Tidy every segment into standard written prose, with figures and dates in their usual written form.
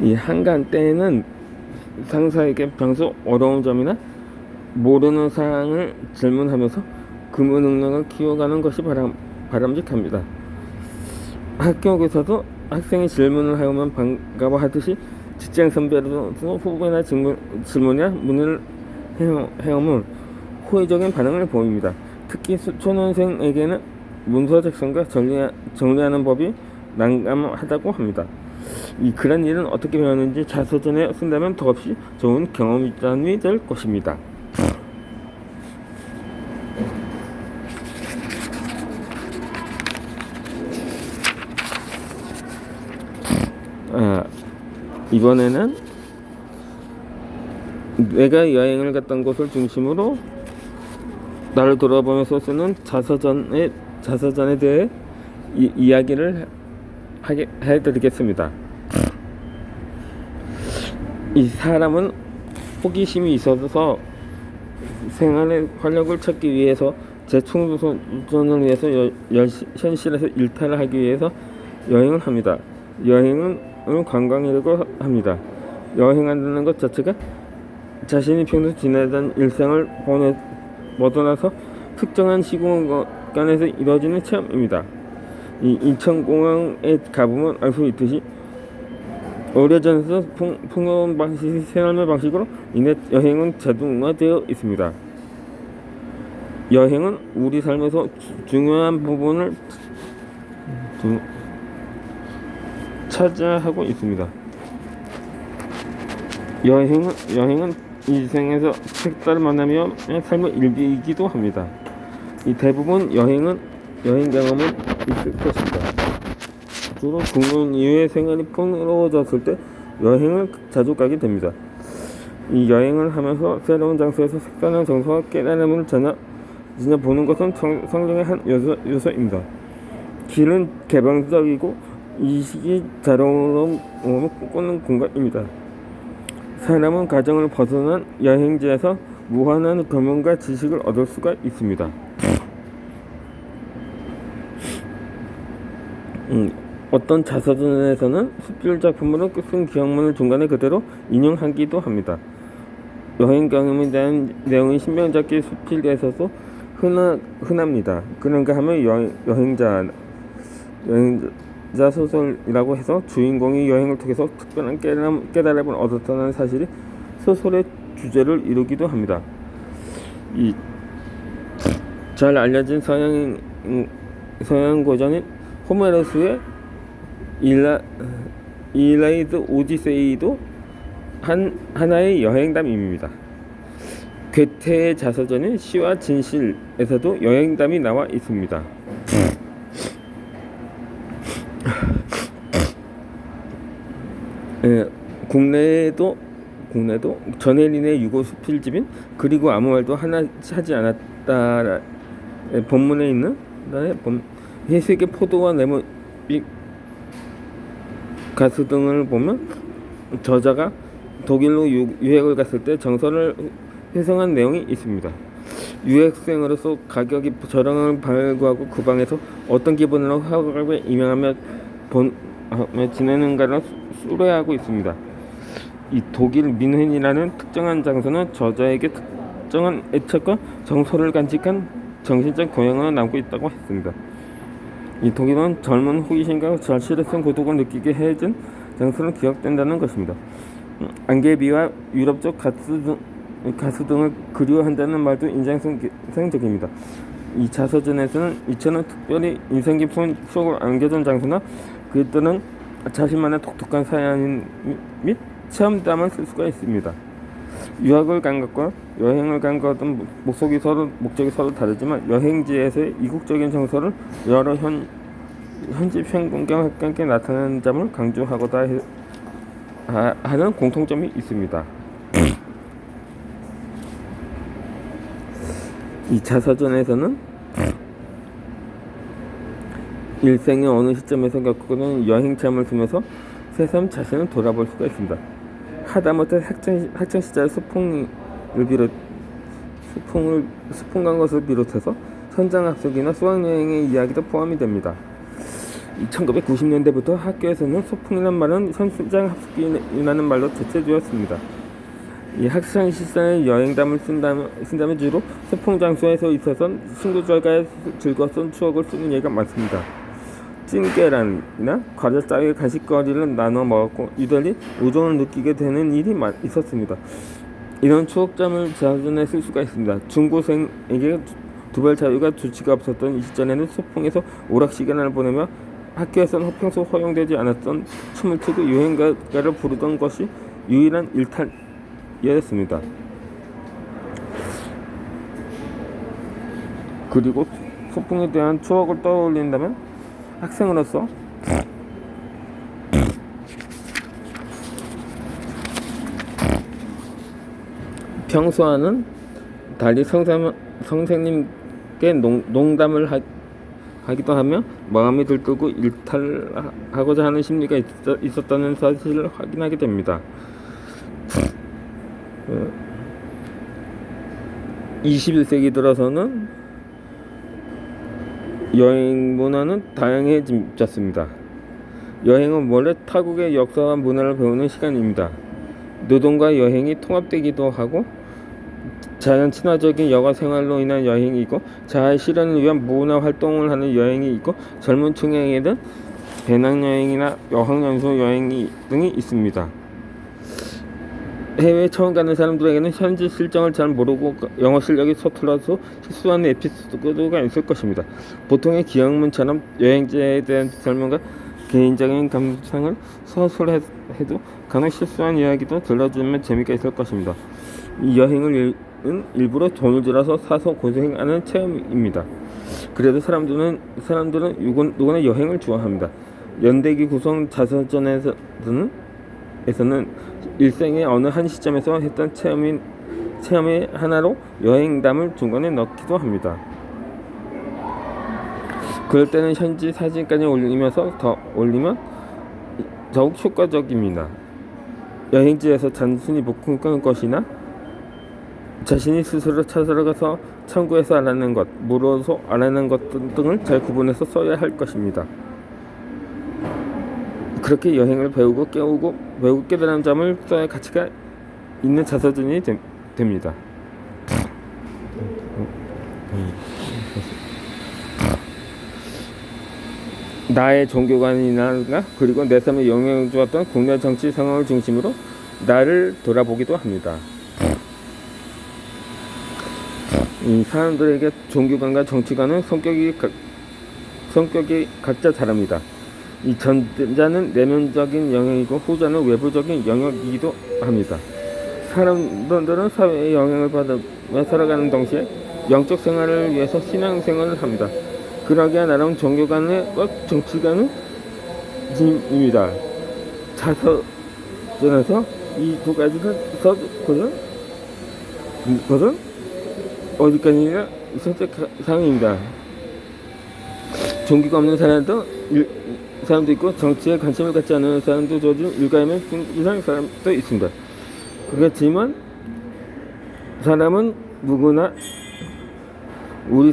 이 한간 때에는 상사에게 평소 어려운 점이나 모르는 사항을 질문하면서 근무 능력을 키워가는 것이 바람직합니다. 학교에서도 학생이 질문을 하면 반가워하듯이 직장 선배로도 후배나 질문이나 문의를 해오면 호의적인 반응을 보입니다. 특히 초년생에게는 문서 작성과 정리하는 법이 난감하다고 합니다. 그런 일은 어떻게 배웠는지 자서전에 쓴다면 더없이 좋은 경험이 될 것입니다. 이번에는 내가 여행을 갔던 곳을 중심으로 나를 돌아보면서 쓰는 자서전에 대해 이야기를 해드리겠습니다. 이 사람은 호기심이 있어서 생활의 활력을 찾기 위해서 재충전을 위해서 현실에서 일탈을 하기 위해서 여행을 합니다. 여행은 관광이라고 합니다. 여행한다는 것 자체가 자신이 평소 지내던 일상을 벗어나서 특정한 시공간에서 이루어지는 체험입니다. 이 인천공항에 가보면 알 수 있듯이 오래전부터 풍요로운 생활 방식으로 인해 여행은 자동화되어 있습니다. 여행은 우리 삶에서 중요한 부분을 차지하고 있습니다. 여행은 인생에서 색다른 만남이며 삶의 일부이기도 합니다. 대부분 여행 경험은 있을 것입니다. 주로 국민 이후의 생활이 풍요로워졌을 때 여행을 자주 가게 됩니다. 이 여행을 하면서 새로운 장소에서 색다른 정서와 깨달음을 지녀보는 것은 성장의 한 요소입니다. 길은 개방적이고 이식이 자유로움을 꿈꾸는 공간입니다. 사람은 가정을 벗어난 여행지에서 무한한 경험과 지식을 얻을 수가 있습니다. 어떤 자서전에서는 수필 작품으로 쓴 기억문을 중간에 그대로 인용하기도 합니다. 여행 경험에 대한 내용이 신명잡기 수필에서도 흔합니다. 그런가 하면 여행자 소설이라고 해서 주인공이 여행을 통해서 특별한 깨달음을 얻었다는 사실이 소설의 주제를 이루기도 합니다. 잘 알려진 서양 고전인 호메로스의 일라이드 오디세이도 하나의 여행담입니다. 괴테의 자서전인 시와 진실에서도 여행담이 나와 있습니다. 국내도 전혜린의 유고 수필집인 그리고 아무 말도 하나 하지 않았다 본문에 있는 해색의 포도와 네모 가수 등을 보면 저자가 독일로 유학을 갔을 때 정서를 회상한 내용이 있습니다. 유학생으로서 가격이 저렴을 발구하고 그 방에서 어떤 기분으로 화가에 임명하며 지내는가를 수레하고 있습니다. 독일 뮌헨이라는 특정한 장소는 저자에게 특정한 애착과 정서를 간직한 정신적 교양으로 남고 있다고 했습니다. 독일은 젊은 호기심과 절실했던 고독을 느끼게 해준 장소로 기억된다는 것입니다. 안개비와 유럽적 가수 등을 그리워한다는 말도 인상적입니다. 이 자서전에서는 이처럼 특별히 인상 깊은 추억을 안겨준 장소나 그들은 자신만의 독특한 사연 및 체험담을 쓸 수가 있습니다. 유학을 간 것과 여행을 간 것은 목적이 서로 다르지만 여행지에서의 이국적인 정서를 여러 현지 편견과 함께 나타나는 점을 강조하고자 하는 공통점이 있습니다. 이 자서전에서는 일생의 어느 시점에서 겪는 여행 체험을 통해서 새삼 자신을 돌아볼 수가 있습니다. 하다못해 학창 시절 소풍 간 것을 비롯해서 현장 학습이나 수학여행의 이야기도 포함이 됩니다. 1990년대부터 학교에서는 소풍이란 말은 현장 합숙이라는 말로 대체되었습니다. 이 학창 시절의 여행담을 쓴다면 주로 소풍 장소에서 있어선 친구들과의 즐거운 추억을 쓰는 예가 많습니다. 찜계란이나 과자 따위 간식거리를 나눠 먹었고 유달리 우정을 느끼게 되는 일이 있었습니다. 이런 추억담을 자전에 쓸 수가 있습니다. 중고생에게 두발 자유가 조치가 없었던 이 시절에는 소풍에서 오락 시간을 보내며 학교에서는 평소 허용되지 않았던 춤을 추고 유행가를 부르던 것이 유일한 일탈이었습니다. 그리고 소풍에 대한 추억을 떠올린다면 학생으로서 평소와는 달리 선생님께 농담을 하기도 하며 마음이 들뜨고 일탈하고자 하는 심리가 있었다는 사실을 확인하게 됩니다. 21세기 들어서는 여행 문화는 다양해졌습니다. 여행은 원래 타국의 역사와 문화를 배우는 시간입니다. 노동과 여행이 통합되기도 하고 자연 친화적인 여가 생활로 인한 여행이 있고 자아 실현을 위한 문화 활동을 하는 여행이 있고 젊은 층에게는 배낭여행이나 어학연수 여행이 등이 있습니다. 해외에 처음 가는 사람들에게는 현지 실정을 잘 모르고 영어 실력이 서툴러서 실수하는 에피소드가 있을 것입니다. 보통의 기억문처럼 여행지에 대한 설명과 개인적인 감상을 서술해도 간혹 실수한 이야기도 들려주면 재미가 있을 것입니다. 이 여행은 일부러 돈을 들여서 사서 고생하는 체험입니다. 그래도 사람들은 누구나 여행을 좋아합니다. 연대기 구성 자서전에서는 일생의 어느 한 시점에서 했던 체험의 하나로 여행담을 중간에 넣기도 합니다. 그럴 때는 현지 사진까지 올리면 더욱 효과적입니다. 여행지에서 단순히 묵은 것이나 자신이 스스로 찾아가서 참고해서 알아낸 것, 물어서 알아낸 것 등을 잘 구분해서 써야 할 것입니다. 그렇게 여행을 배우고 깨달은 점을 써야 가치가 있는 자서전이 됩니다. 나의 종교관이나 그리고 내 삶에 영향을 주었던 국내 정치 상황을 중심으로 나를 돌아보기도 합니다. 이 사람들에게 종교관과 정치관은 성격이 각자 다릅니다. 이 전자는 내면적인 영역이고 후자는 외부적인 영역이기도 합니다. 사람들은 사회의 영향을 받으며 살아가는 동시에 영적 생활을 위해서 신앙생활을 합니다. 그러기에 나름 종교관과 정치관은 짐입니다. 자서전에서 이 두 가지를 것은 어디까지나 선택사항입니다. 종교가 없는 사람도 있고 정치에 관심을 갖지 않는 사람도 저도 일가이면 이상한 사람도 있습니다. 그렇지만 사람은 누구나 우리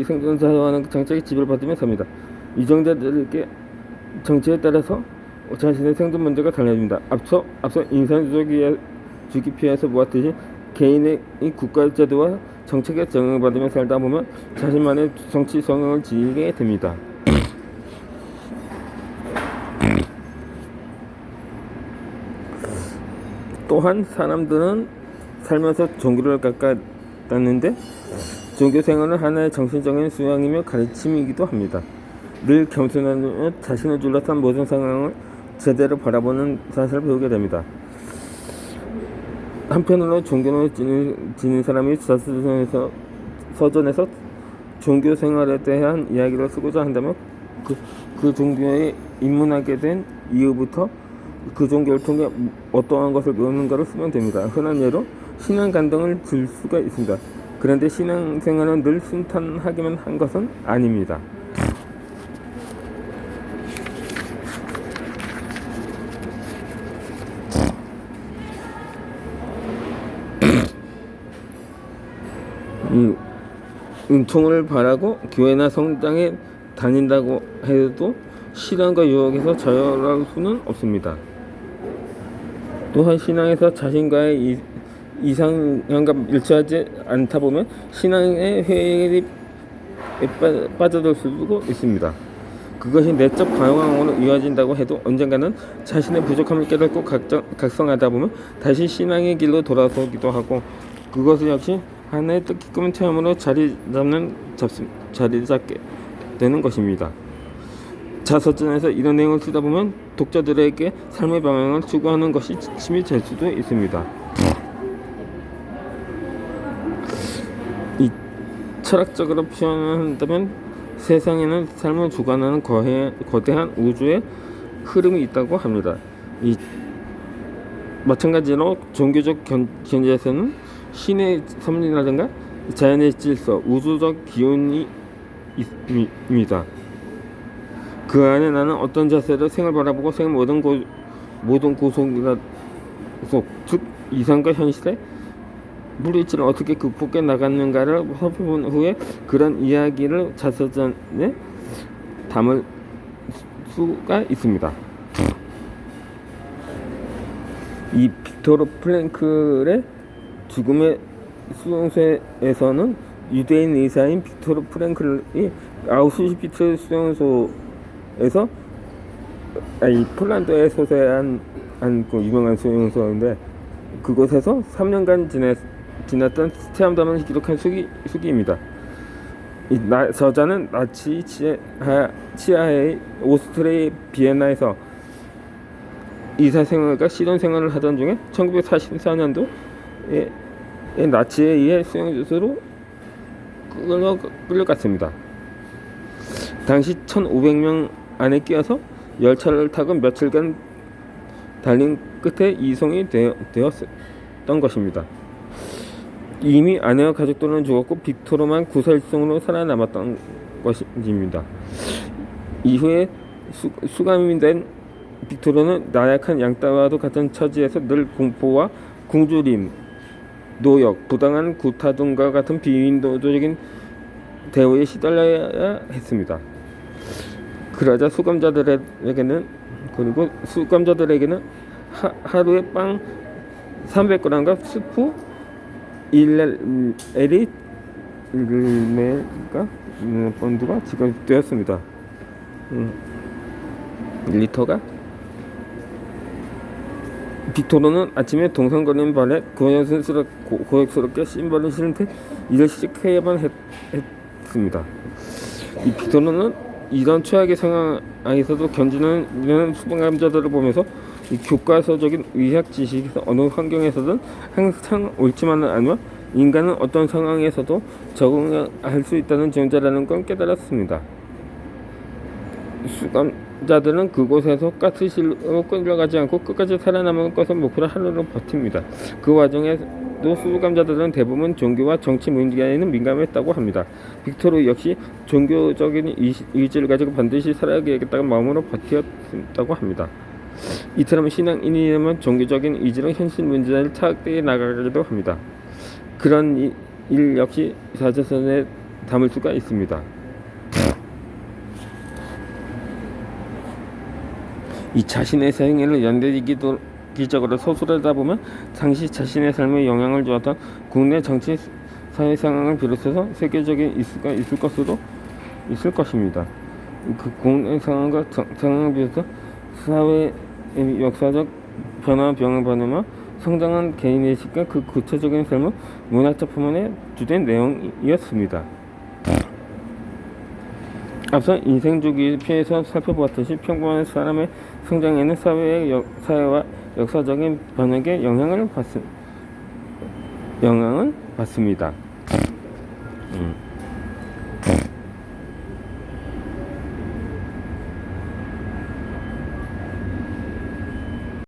생존자와는 정책의 지배를 받으며 삽니다. 이정자들에게 정치에 따라서 자신의 생존 문제가 달라집니다. 앞서 인산주기 피해서 모았듯이 개인의 국가 제도와 정책에 적응을 받으며 살다 보면 자신만의 정치 성향을 지니게 됩니다. 또한 사람들은 살면서 종교를 깎아놨는데 종교 생활은 하나의 정신적인 수양이며 가르침이기도 합니다. 늘 겸손하며 자신을 둘러싼 모든 상황을 제대로 바라보는 사실을 배우게 됩니다. 한편으로 종교를 지닌 사람이 서전에서 종교 생활에 대한 이야기를 쓰고자 한다면 그 종교에 입문하게 된 이후부터 그 종교를 통해 어떠한 것을 배우는가를 쓰면 됩니다. 흔한 예로 신앙 간증을 들 수가 있습니다. 그런데 신앙 생활은 늘 순탄하기만 한 것은 아닙니다. 은총을 바라고 교회나 성당에 다닌다고 해도 시련과 유혹에서 자유할 수는 없습니다. 또한 신앙에서 자신과의 이상향과 일치하지 않다 보면 신앙의 회의에 빠져들 수도 있습니다. 그것이 내적 방황으로 이어진다고 해도 언젠가는 자신의 부족함을 깨닫고 각성하다 보면 다시 신앙의 길로 돌아서기도 하고, 그것을 역시 하나의 뜻깊은 체험으로 자리 잡게 되는 것입니다. 자서전에서 이런 내용을 쓰다 보면 독자들에게 삶의 방향을 추구하는 것이 지침이 될 수도 있습니다. 이 철학적으로 표현한다면 세상에는 삶을 주관하는 거대한 우주의 흐름이 있다고 합니다. 마찬가지로 종교적 견지에서는 신의 섭리라든가 자연의 질서, 우주적 기운이 있습니다. 그 안에 나는 어떤 자세로 생을 바라보고 생의 모든 즉 이상과 현실의 물리치를 어떻게 극복해 나갔는가를 살펴본 후에 그런 이야기를 자서전에 담을 수가 있습니다. 이 빅토르 프랭클의 죽음의 수용소에서는 유대인 의사인 빅토르 프랭클이 아우슈비츠 수용소에서 폴란드에 소재한 그 유명한 수용소인데, 그곳에서 3년간 지났던 체험담을 기록한 수기입니다. 저자는 나치 치하의 오스트리아 비엔나에서 의사생활과 실험생활을 하던 중에 1944년도에 나치에 의해 수용소로 끌려갔습니다. 당시 1,500명 안에 끼어서 열차를 타고 며칠간 달린 끝에 이송이 되었던 것입니다. 이미 아내와 가족들은 죽었고 빅토르만 구설성으로 살아남았던 것입니다. 이후에 수감이 된 빅토르는 나약한 양떼와도 같은 처지에서 늘 공포와 굶주림, 노역, 부당한 구타 등과 같은 비인도적인 대우에 시달려야 했습니다. 그러자 수감자들에게는 하루에 빵 300g과 스프 1L이 본드가 지급되었습니다. 1리터가. 빅토르는 아침에 동성거리는 발에 고역스럽게 신발을 신은 채 일을 시작해야만 했습니다. 이 빅토르는 이런 최악의 상황에서도 견디는 수감자들을 보면서 이 교과서적인 의학 지식에서 어느 환경에서든 항상 옳지만은 않으며 인간은 어떤 상황에서도 적응할 수 있다는 존재라는 건 깨달았습니다. 수감자들은 그곳에서 가스실로 끌려가지 않고 끝까지 살아남은 것을 목표로 하루를 버팁니다. 그 와중에도 수감자들은 대부분 종교와 정치 문제에는 민감했다고 합니다. 빅토르 역시 종교적인 의지를 가지고 반드시 살아야겠다는 마음으로 버텼다고 합니다. 이처럼 신앙인이라면 종교적인 의지로 현실 문제를 타격해 나가기도 합니다. 그런 일 역시 자서전에 담을 수가 있습니다. 이 자신의 생애를 연대기적으로 서술하다 보면 당시 자신의 삶에 영향을 주었던 국내 정치 사회 상황을 비롯해서 세계적인 이슈가 있을 것입니다. 그 국내 상황과 상황을 비롯해서 사회의 역사적 변화와 성장한 개인의식과 그 구체적인 삶은 문학적 표현의 주된 내용이었습니다. 앞서 인생주기 피해서 살펴보았듯이 평범한 사람의 성장에는 사회와 역사적인 변혁에 영향을 받습니다.